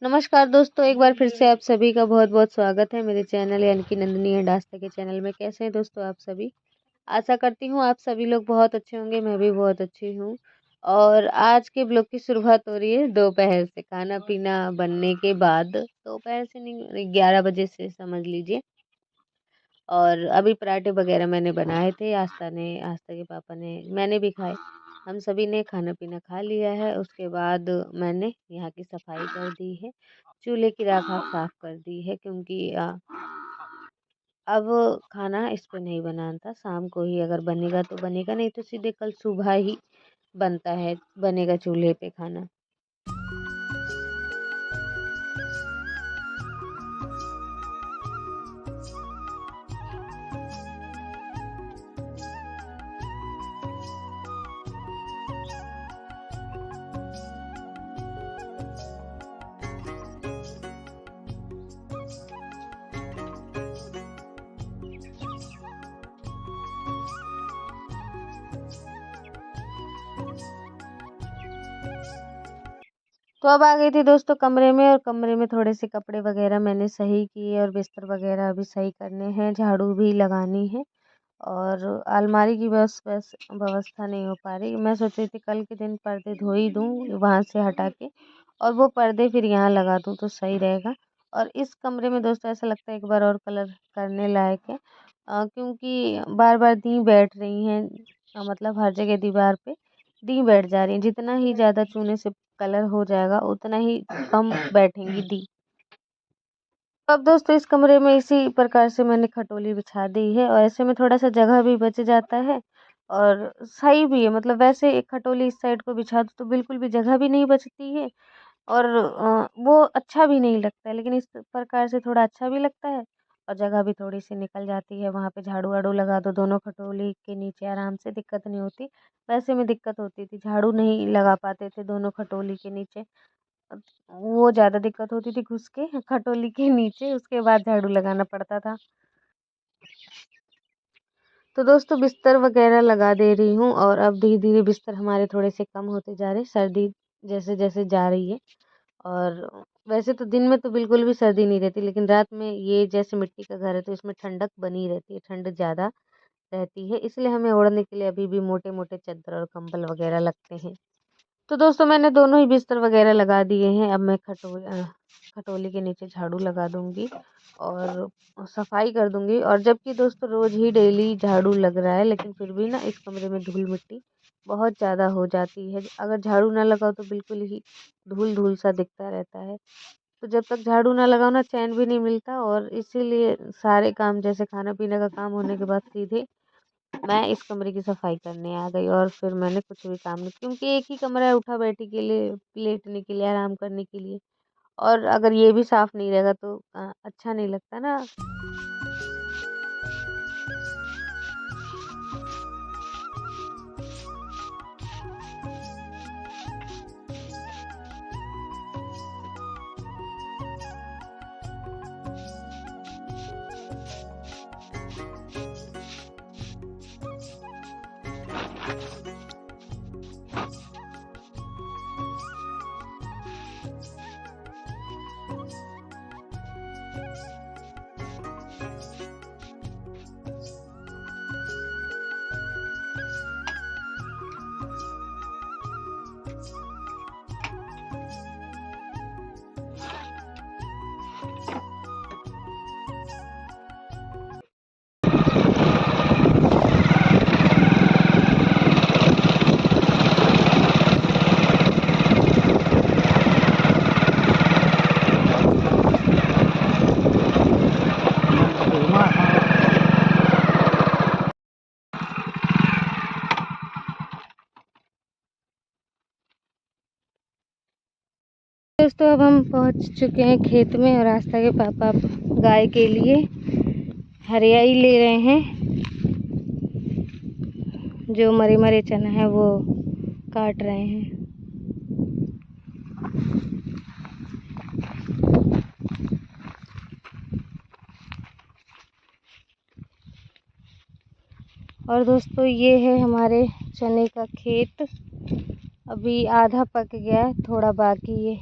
नमस्कार दोस्तों, एक बार फिर से आप सभी का बहुत-बहुत स्वागत है मेरे चैनल यानी कि नंदिनी एंड आस्था के चैनल में। कैसे हैं दोस्तों आप सभी? आशा करती हूँ आप सभी लोग बहुत अच्छे होंगे, मैं भी बहुत अच्छी हूँ। और आज के ब्लॉग की शुरुआत हो रही है दोपहर से, खाना-पीना बनने के बाद। दोपहर से नहीं, 11 बजे से समझ लीजिए। और अभी पराठे वगैरह मैंने बनाए थे, आस्था के पापा ने, मैंने भी खाए। हम सभी ने खाना-पीना खा लिया है। उसके बाद मैंने यहाँ की सफाई कर दी है, चूल्हे की राख-वाख साफ कर दी है, क्योंकि अब खाना इस पे नहीं बनाना था। शाम को ही अगर बनेगा तो बनेगा, नहीं तो सीधे कल सुबह ही बनेगा चूल्हे पे खाना। तो अब आ गई थी दोस्तों कमरे में, और कमरे में थोड़े से कपड़े वगैरह मैंने सही किए, और बिस्तर वगैरह अभी सही करने हैं, झाड़ू भी लगानी है। और अलमारी की बस व्यवस्था नहीं हो पा रही। मैं सोच रही थी कल के दिन पर्दे धो ही दूँ वहाँ से हटा के, और वो पर्दे फिर यहाँ लगा दूँ तो सही रहेगा। और इस कमरे में दोस्तों ऐसा लगता है एक बार और कलर करने लायक है, क्योंकि बार-बार दी बैठ रही हैं, मतलब हर जगह दीवार पे दी बैठ जा रही हैं। जितना ही ज़्यादा चूने से कलर हो जाएगा उतना ही कम बैठेंगी दी। अब दोस्तों इस कमरे में इसी प्रकार से मैंने खटोली बिछा दी है, और ऐसे में थोड़ा सा जगह भी बच जाता है, और सही भी है। मतलब वैसे एक खटोली इस साइड को बिछा दो तो बिल्कुल भी जगह भी नहीं बचती है, और वो अच्छा भी नहीं लगता है। लेकिन इस प्रकार से थोड़ा अच्छा भी लगता है, और जगह भी थोड़ी सी निकल जाती है। वहाँ पे झाड़ू वाड़ू लगा दो दोनों खटोली के नीचे, आराम से, दिक्कत नहीं होती। वैसे में दिक्कत होती थी, झाड़ू नहीं लगा पाते थे दोनों खटोली के नीचे। वो ज़्यादा दिक्कत होती थी, घुस के खटोली के नीचे, उसके बाद झाड़ू लगाना पड़ता था। तो दोस्तों बिस्तर वगैरह लगा दे रही हूँ, और अब धीरे-धीरे बिस्तर हमारे थोड़े से कम होते जा रहे हैं, सर्दी जैसे-जैसे जा रही है। और वैसे तो दिन में तो बिल्कुल भी सर्दी नहीं रहती, लेकिन रात में ये जैसे मिट्टी का घर है तो इसमें ठंडक बनी रहती है, ठंड ज़्यादा रहती है, इसलिए हमें ओढ़ने के लिए अभी भी मोटे-मोटे चद्दर और कंबल वगैरह लगते हैं। तो दोस्तों मैंने दोनों ही बिस्तर वगैरह लगा दिए हैं। अब मैं खटोली के नीचे झाड़ू लगा दूँगी, और सफाई कर दूँगी। और जबकि दोस्तों रोज़ ही डेली झाड़ू लग रहा है, लेकिन फिर भी ना इस कमरे में धूल-मिट्टी बहुत ज़्यादा हो जाती है। अगर झाड़ू ना लगाओ तो बिल्कुल ही धूल-धूल सा दिखता रहता है। तो जब तक झाड़ू ना लगाओ ना, चैन भी नहीं मिलता, और इसीलिए सारे काम, जैसे खाना-पीने का काम होने के बाद सीधे मैं इस कमरे की सफाई करने आ गई, और फिर मैंने कुछ भी काम नहीं, क्योंकि एक ही कमरा है उठा-बैठी के लिए, लेटने के लिए, आराम करने के लिए। और अगर ये भी साफ नहीं रहेगा तो अच्छा नहीं लगता ना। दोस्तों अब हम पहुंच चुके हैं खेत में, और आस्था के पापा गाय के लिए हरियाई ले रहे हैं। जो मरे मरे चना है वो काट रहे हैं। और दोस्तों ये है हमारे चने का खेत। अभी आधा पक गया है, थोड़ा बाकी है।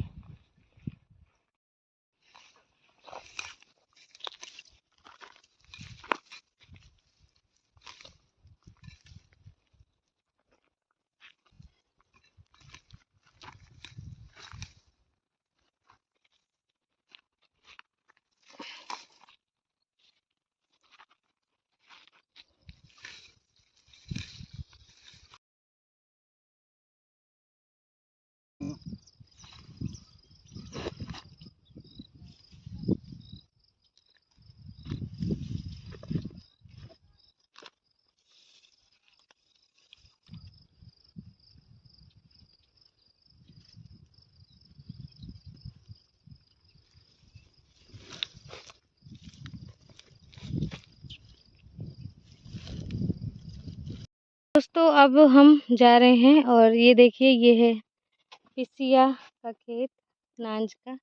अब हम जा रहे हैं और ये देखिए ये है पिसिया का खेत, नांज का।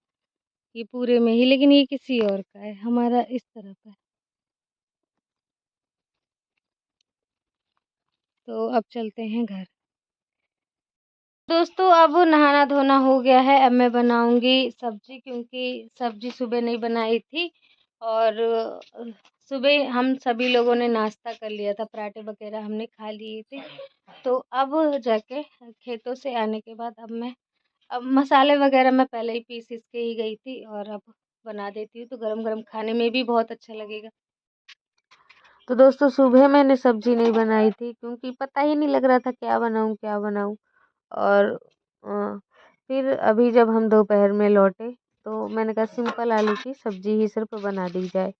ये पूरे में ही, लेकिन ये किसी और का है, हमारा इस तरफ है। तो अब चलते हैं घर। दोस्तों अब नहाना धोना हो गया है। अब मैं बनाऊंगी सब्जी, क्योंकि सब्जी सुबह नहीं बनाई थी और सुबह हम सभी लोगों ने नाश्ता कर लिया था, पराठे वगैरह हमने खा लिए थे। तो अब जाके खेतों से आने के बाद अब मसाले वगैरह मैं पहले ही पीस के ही गई थी और अब बना देती हूँ, तो गरम गरम खाने में भी बहुत अच्छा लगेगा। तो दोस्तों सुबह मैंने सब्जी नहीं बनाई थी, क्योंकि पता ही नहीं लग रहा था क्या बनाऊं क्या बनाऊं। और फिर अभी जब हम दोपहर में लौटे तो मैंने कहा सिंपल आलू की सब्जी ही सिर्फ बना दी जाए।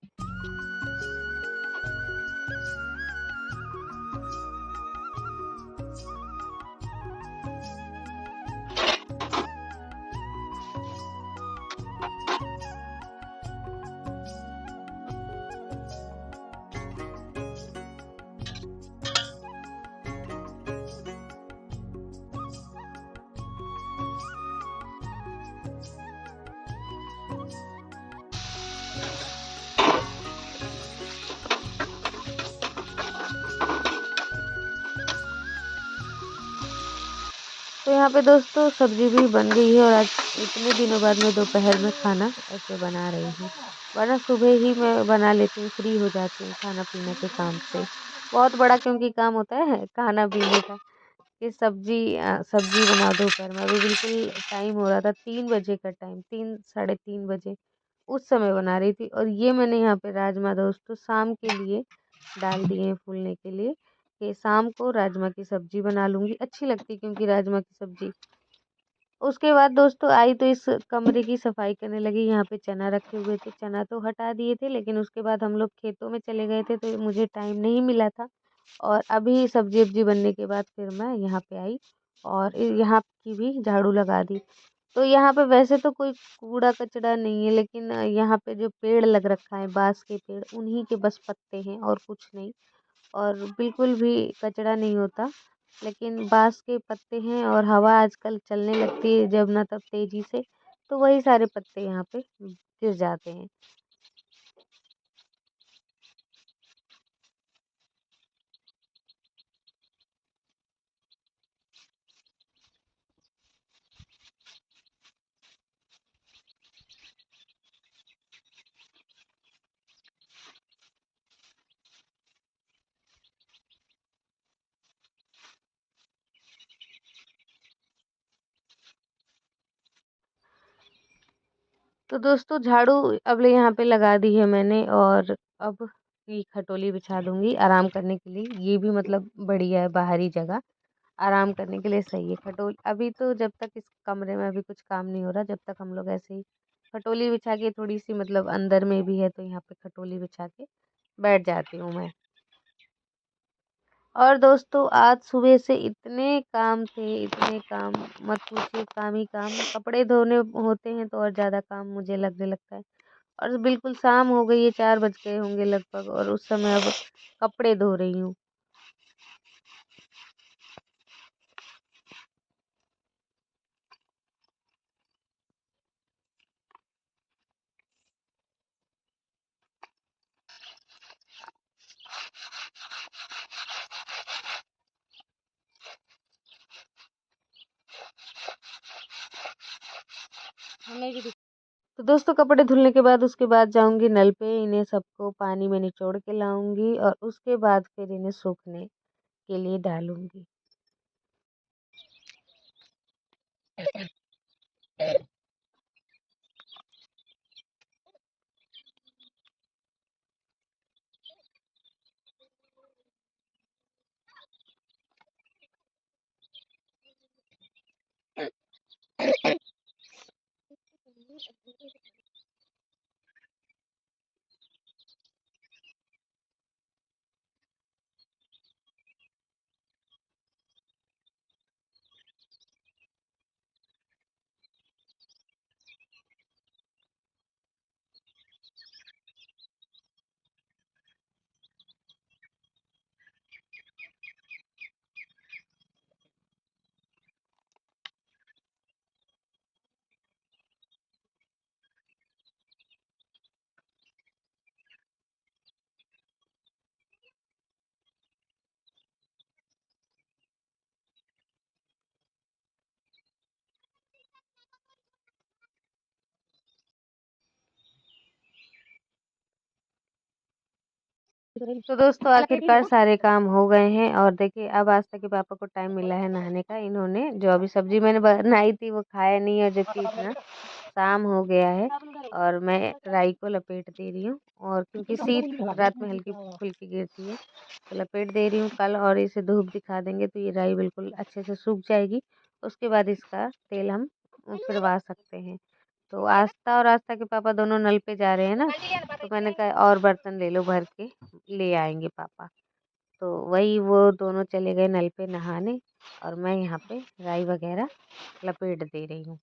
तो यहाँ पे दोस्तों सब्जी भी बन गई है और आज इतने दिनों बाद मैं दोपहर में खाना ऐसे बना रही हूँ, वरना सुबह ही मैं बना लेती हूँ, फ्री हो जाती हूँ खाना पीने के काम से। बहुत बड़ा क्योंकि काम होता है खाना पीने का, कि सब्जी बना दो। दोपहर में अभी बिल्कुल टाइम हो रहा था 3 बजे का टाइम, 3 साढ़े 3 बजे उस समय बना रही थी। और ये मैंने यहाँ पे राजमा दोस्तों शाम के लिए डाल दिए हैं फूलने के लिए, कि शाम को राजमा की सब्जी बना लूंगी, अच्छी लगती है क्योंकि राजमा की सब्जी। उसके बाद दोस्तों आई तो इस कमरे की सफाई करने लगी। यहाँ पे चना रखे हुए थे, चना तो हटा दिए थे, लेकिन उसके बाद हम लोग खेतों में चले गए थे तो मुझे टाइम नहीं मिला था। और अभी सब्जी वब्जी बनने के बाद फिर मैं यहाँ पे आई और यहाँ की भी झाड़ू लगा दी। तो यहाँ पे वैसे तो कोई कूड़ा कचरा नहीं है, लेकिन यहाँ पे जो पेड़ लग रखा है बांस के पेड़, उन्हीं के बस पत्ते हैं और कुछ नहीं। और बिल्कुल भी कचरा नहीं होता, लेकिन बांस के पत्ते हैं और हवा आजकल चलने लगती है जब ना तब तेजी से, तो वही सारे पत्ते यहाँ पे गिर जाते हैं। तो दोस्तों झाड़ू अब ले यहाँ पे लगा दी है मैंने, और अब ये खटोली बिछा दूंगी आराम करने के लिए। ये भी मतलब बढ़िया है, बाहरी जगह आराम करने के लिए सही है खटोल। अभी तो जब तक इस कमरे में अभी कुछ काम नहीं हो रहा, जब तक हम लोग ऐसे ही खटोली बिछा के थोड़ी सी मतलब अंदर में भी है तो यहाँ पे खटोली बिछा के बैठ जाती हूँ मैं। और दोस्तों आज सुबह से इतने काम थे, इतने काम, मत पूछिए, काम ही काम। कपड़े धोने होते हैं तो और ज़्यादा काम मुझे लगने लगता है। और बिल्कुल शाम हो गई है, 4 बज गए होंगे लगभग, और उस समय अब कपड़े धो रही हूँ। हमें भी तो दोस्तों कपड़े धुलने के बाद उसके बाद जाऊंगी नल पे, इन्हें सबको पानी में निचोड़ के लाऊंगी और उसके बाद फिर इन्हें सूखने के लिए डालूंगी। तो दोस्तों आखिरकार सारे काम हो गए हैं और देखिए अब आस्था के पापा को टाइम मिला है नहाने का। इन्होंने जो अभी सब्जी मैंने बनाई थी वो खाया नहीं है, जबकि इतना शाम हो गया है और मैं राई को लपेट दे रही हूँ। और क्योंकि शीत रात में हल्की फुल्की गिरती है तो लपेट दे रही हूँ। कल और इसे धूप दिखा देंगे तो ये राई बिल्कुल अच्छे से सूख जाएगी। उसके बाद इसका तेल हम फिरवा सकते हैं। तो आस्था और आस्था के पापा दोनों नल पे जा रहे हैं ना, तो मैंने कहा और बर्तन ले लो भर के, ले आएंगे पापा। तो वही वो दोनों चले गए नल पे नहाने और मैं यहाँ पे राई वगैरह लपेट दे रही हूँ।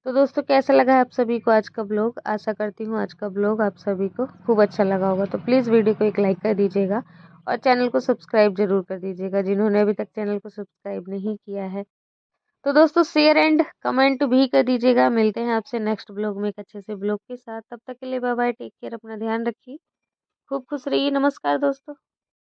तो दोस्तों कैसा लगा आप सभी को आज का ब्लॉग? आशा करती हूँ आज का ब्लॉग आप सभी को खूब अच्छा लगा होगा। तो प्लीज़ वीडियो को एक लाइक कर दीजिएगा और चैनल को सब्सक्राइब जरूर कर दीजिएगा जिन्होंने अभी तक चैनल को सब्सक्राइब नहीं किया है। तो दोस्तों शेयर एंड कमेंट भी कर दीजिएगा। मिलते हैं आपसे नेक्स्ट ब्लॉग में एक अच्छे से ब्लॉग के साथ। तब तक के लिए बाय बाय, टेक केयर, अपना ध्यान रखिए, खूब खुश रहिए। नमस्कार दोस्तों।